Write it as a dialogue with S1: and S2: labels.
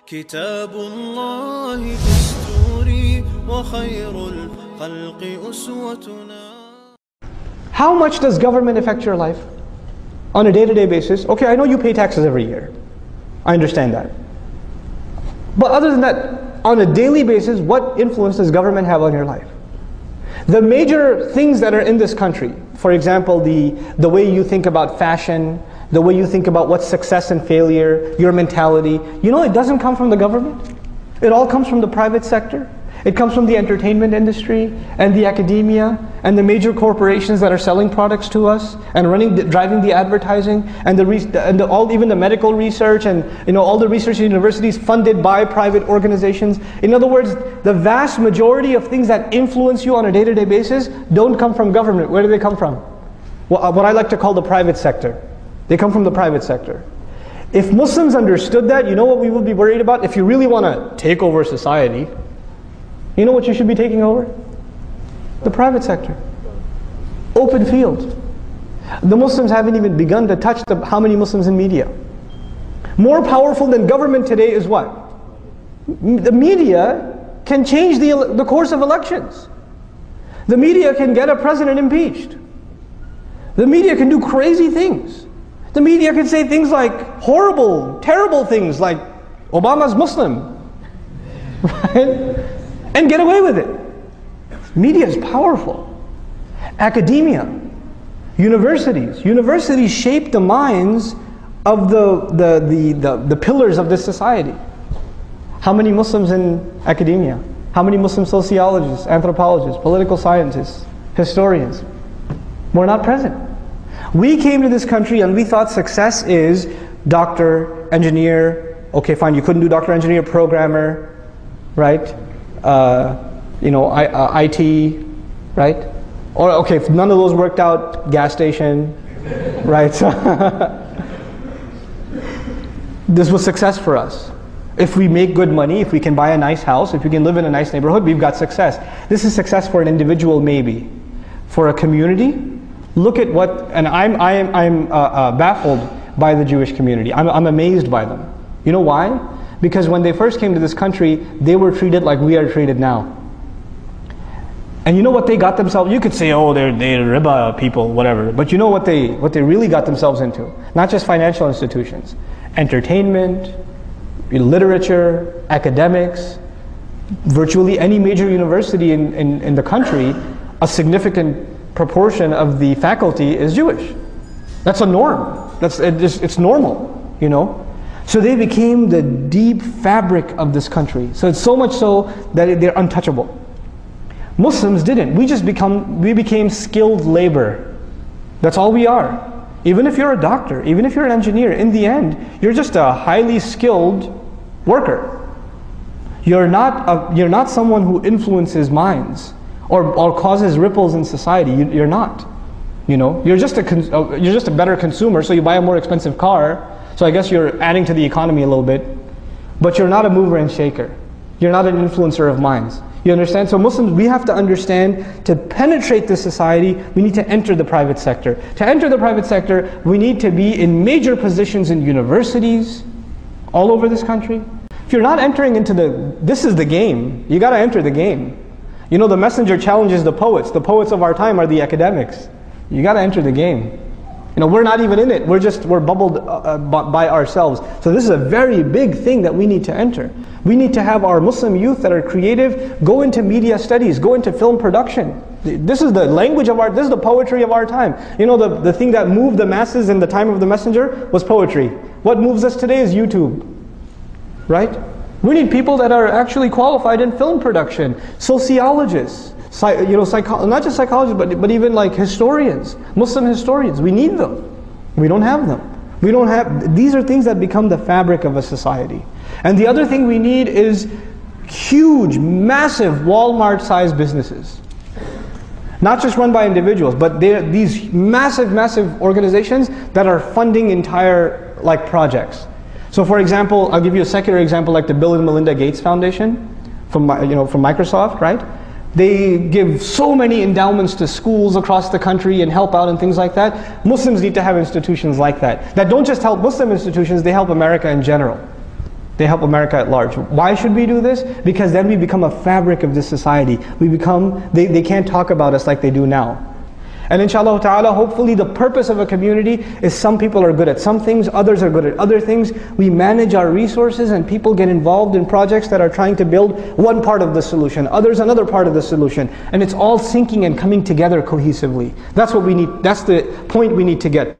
S1: كتاب الله دستوري وخير الخلق أسوتنا.
S2: How much does government affect your life? On a day-to-day basis. Okay, I know you pay taxes every year. I understand that. But other than that, on a daily basis, what influence does government have on your life? The major things that are in this country, for example, the way you think about fashion, the way you think about what's success and failure, your mentality, you know, it doesn't come from the government. It all comes from the private sector. It comes from the entertainment industry and the academia and the major corporations that are selling products to us and driving the advertising and even the medical research and all the research universities funded by private organizations. In other words, the vast majority of things that influence you on a day-to-day basis don't come from government. Where do they come from? Well, what I like to call the private sector. They come from the private sector. If Muslims understood that, you know what we would be worried about? If you really want to take over society, you know what you should be taking over? The private sector. Open field. The Muslims haven't even begun to touch how many Muslims in media. More powerful than government today is what? The media can change the course of elections. The media can get a president impeached. The media can do crazy things. The media can say things like horrible, terrible things like Obama's Muslim. Right? And get away with it. Media is powerful. Academia, universities shape the minds of the pillars of this society. How many Muslims in academia? How many Muslim sociologists, anthropologists, political scientists, historians? We're not present. We came to this country and we thought success is doctor, engineer. Okay, fine, you couldn't do doctor, engineer, programmer, right? IT, right? Or okay, if none of those worked out, gas station, right? This was success for us. If we make good money, if we can buy a nice house, if we can live in a nice neighborhood, we've got success. This is success for an individual, maybe. For a community, look at what, and I'm baffled by the Jewish community. I'm amazed by them. You know why? Because when they first came to this country, they were treated like we are treated now. And you know what they got themselves? You could say, oh, they're riba people, whatever. But you know what they really got themselves into? Not just financial institutions. Entertainment, literature, academics, virtually any major university in the country, a significant proportion of the faculty is Jewish. That's a norm. It's normal, you know. So they became the deep fabric of this country. So it's so much so that they're untouchable. Muslims didn't. We became skilled labor. That's all we are. Even if you're a doctor, even if you're an engineer, in the end, you're just a highly skilled worker. You're not someone who influences minds or causes ripples in society. You're not. You know, you're just a better consumer. So you buy a more expensive car. So I guess you're adding to the economy a little bit, but you're not a mover and shaker. You're not an influencer of minds. You understand? So Muslims, we have to understand, to penetrate this society, we need to enter the private sector. To enter the private sector, we need to be in major positions in universities all over this country. If you're not entering into this is the game. You got to enter the game. You know, the messenger challenges the poets. The poets of our time are the academics. You got to enter the game. You know, we're not even in it. We're bubbled by ourselves. So this is a very big thing that we need to enter. We need to have our Muslim youth that are creative go into media studies, go into film production. This is the language of this is the poetry of our time. You know, the thing that moved the masses in the time of the messenger was poetry. What moves us today is YouTube, right? We need people that are actually qualified in film production, sociologists, not just psychologists, but even like historians, Muslim historians. We need them. We don't have them. These are things that become the fabric of a society. And the other thing we need is huge, massive Walmart-sized businesses. Not just run by individuals, but they're these massive organizations that are funding entire projects. So for example, I'll give you a secular example like the Bill and Melinda Gates Foundation from Microsoft, right? They give so many endowments to schools across the country and help out and things like that. Muslims need to have institutions like that. That don't just help Muslim institutions, they help America in general. They help America at large. Why should we do this? Because then we become a fabric of this society. They can't talk about us like they do now. And inshallah ta'ala, hopefully the purpose of a community is some people are good at some things, others are good at other things. We manage our resources and people get involved in projects that are trying to build one part of the solution, others another part of the solution. And it's all syncing and coming together cohesively. That's what we need, that's the point we need to get.